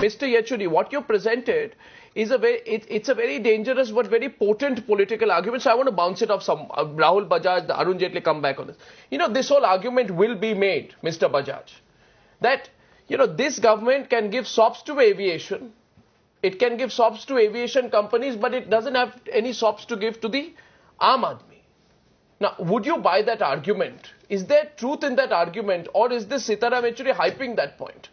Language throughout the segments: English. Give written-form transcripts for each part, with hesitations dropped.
Mr. Yechuri, what you presented is it's a very dangerous but very potent political argument. So I want to bounce it off some Rahul Bajaj, Arun Jaitley come back on this. You know, this whole argument will be made, Mr. Bajaj, that, you know, this government can give sops to aviation. It can give sops to aviation companies, but it doesn't have any sops to give to the Aam Aadmi. Now, would you buy that argument? Is there truth in that argument, or is this Sitaram Yechuri hyping that point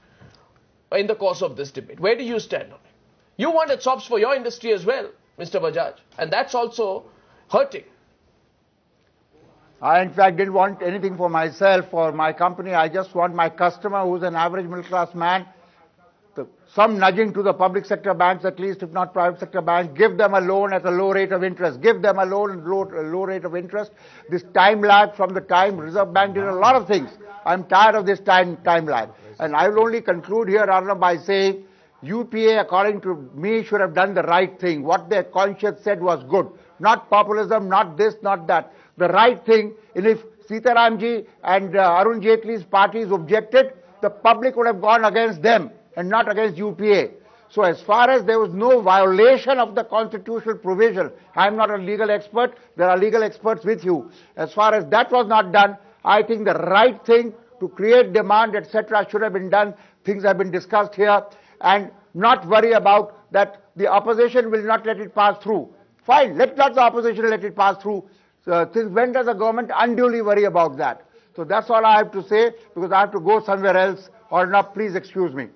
in the course of this debate? Where do you stand on it? You wanted sops for your industry as well, Mr. Bajaj, and that's also hurting. I, in fact, didn't want anything for myself or my company. I just want my customer, who's an average middle-class man, some nudging to the public sector banks, at least, if not private sector banks. Give them a loan at a low rate of interest. Give them a loan at low rate of interest. This time lag from the time Reserve Bank did a lot of things. I'm tired of this time lag. And I will only conclude here, Arnab, by saying UPA, according to me, should have done the right thing. What their conscience said was good. Not populism, not this, not that. The right thing. And if Sitaramji and Arun Jaitley's parties objected, the public would have gone against them and not against UPA. So as far as there was no violation of the constitutional provision, I'm not a legal expert, there are legal experts with you. As far as that was not done, I think the right thing to create demand, etc., should have been done. Things have been discussed here, and not worry about that the opposition will not let it pass through. Fine, let not the opposition let it pass through. Since when does the government unduly worry about that? So that's all I have to say, because I have to go somewhere else. Or not, please excuse me.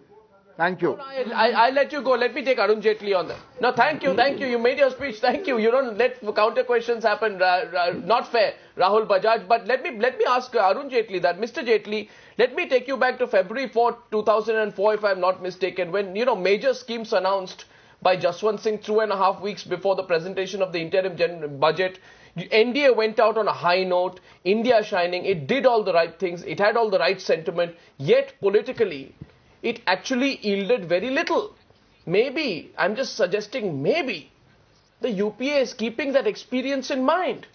Thank you. No, I'll let you go. Let me take Arun Jaitley on that. No, thank you. You made your speech. Thank you. You don't let counter questions happen. Not fair, Rahul Bajaj. But let me ask Arun Jaitley that. Mr. Jaitley, let me take you back to February 4, 2004, if I'm not mistaken, when, you know, major schemes announced by Jaswant Singh 2.5 weeks before the presentation of the interim budget. NDA went out on a high note. India shining. It did all the right things. It had all the right sentiment. Yet politically, it actually yielded very little. Maybe, I'm just suggesting maybe, the UPA is keeping that experience in mind.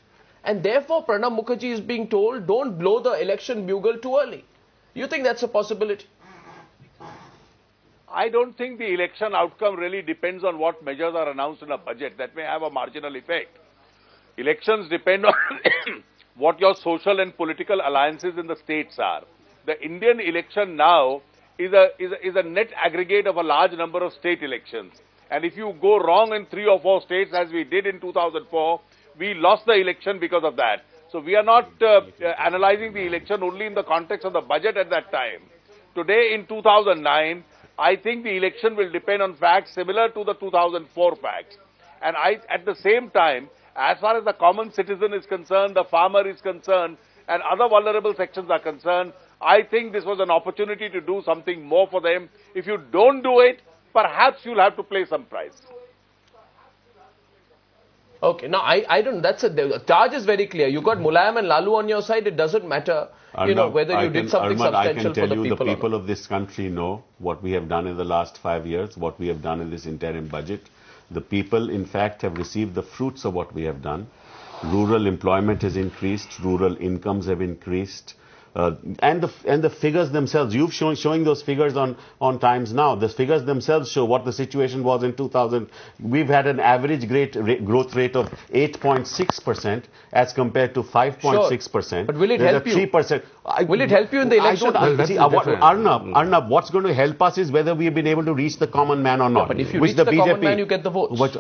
And therefore, Pranab Mukherjee is being told, don't blow the election bugle too early. You think that's a possibility? I don't think the election outcome really depends on what measures are announced in a budget. That may have a marginal effect. Elections depend on what your social and political alliances in the states are. The Indian election now is a net aggregate of a large number of state elections. And if you go wrong in 3 or 4 states, as we did in 2004, we lost the election because of that. So we are not analyzing the election only in the context of the budget at that time. Today, in 2009, I think the election will depend on facts similar to the 2004 facts. And at the same time, as far as the common citizen is concerned, the farmer is concerned, and other vulnerable sections are concerned, I think this was an opportunity to do something more for them. If you don't do it, perhaps you'll have to pay some price. Okay, now I don't, the charge is very clear. You got Mulayam and Lalu on your side. It doesn't matter, you know, whether you did something substantial for the people. I can tell you the people of this country know what we have done in the last 5 years, what we have done in this interim budget. The people, in fact, have received the fruits of what we have done. Rural employment has increased, rural incomes have increased, and the figures themselves. You've showing those figures on Times Now. The figures themselves show what the situation was in 2000. We've had an average growth rate of 8.6% as compared to 5.6%. Sure. But will it help you? 3%. Will it help you in the election? Arnab, what's going to help us is whether we have been able to reach the common man or not. Yeah, but if you reach the common man, you get the votes.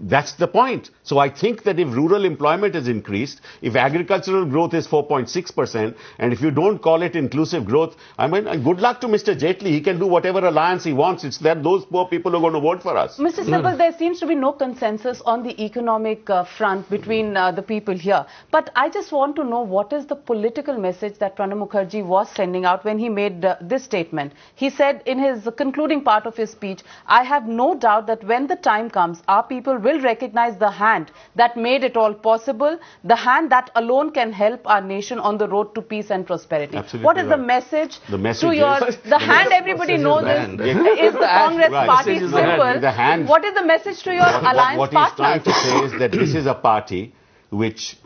That's the point. So I think that if rural employment is increased, if agricultural growth is 4.6%, and if you don't call it inclusive growth, I mean, good luck to Mr. Jaitley. He can do whatever alliance he wants. It's that those poor people are going to vote for us. Mr. Sibal, there seems to be no consensus on the economic front between the people here. But I just want to know what is the political message that Pranab Mukherjee was sending out when he made this statement. He said in his concluding part of his speech, I have no doubt that when the time comes, our people will recognize the hand that made it all possible, the hand that alone can help our nation on the road to peace and prosperity. Absolutely what is the message to your... The hand, everybody knows is the Congress party symbol. What is the message to your alliance partners? What he's trying to say is that this is a party which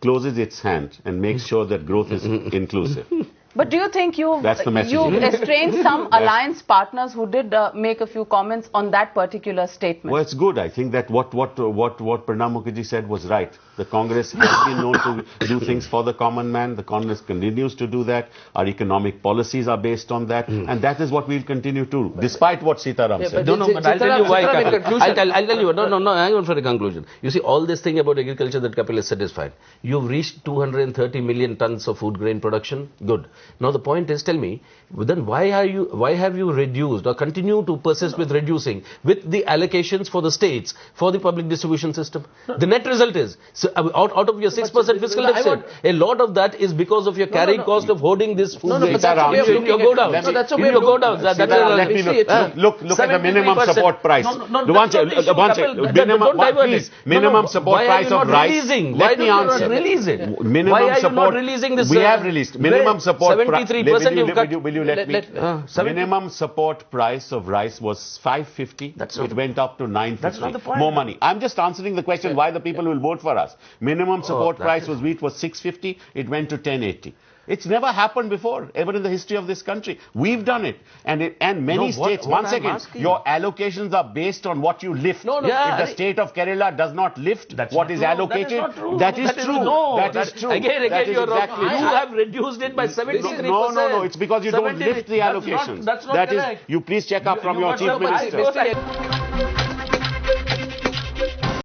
closes its hand and makes sure that growth is inclusive. But do you think That's the message. you've estranged some alliance partners who did make a few comments on that particular statement? Well, it's good. I think that what Pranab Mukherjee said was right. The Congress has been known to do things for the common man. The Congress continues to do that. Our economic policies are based on that. And that is what we'll continue to do, despite what Sitaram said. But I'll tell you why. I'll tell you. No, hang on for a conclusion. You see, all this thing about agriculture that Kapil has said is fine. You've reached 230 million tons of food grain production. Good. Now the point is, tell me, then why have you reduced or continue to persist with reducing with the allocations for the states for the public distribution system? The net result is, so out of your 6% fiscal deficit, a lot of that is because of your carrying cost of hoarding this food grain. But that's a way of looking go down. No, that's a way of go down. Look at the minimum support price. Minimum support price of rice. Let me answer. Why are you not releasing this? We have released minimum support price. 73% you've cut. Will you let me? Minimum support price of rice was 550. It went up to 950. That's not the point. More money. I'm just answering the question why the people will vote for us. Minimum support price was wheat was 650. It went to 1080. It's never happened before, ever in the history of this country. We've done it. And many states, once again, your allocations are based on what you lift. If the state of Kerala does not lift what is allocated, that is true. That is true. Again, you're wrong. You have reduced it by 73%. No. It's because you don't lift the allocations. That's not correct. You please check up from your chief minister.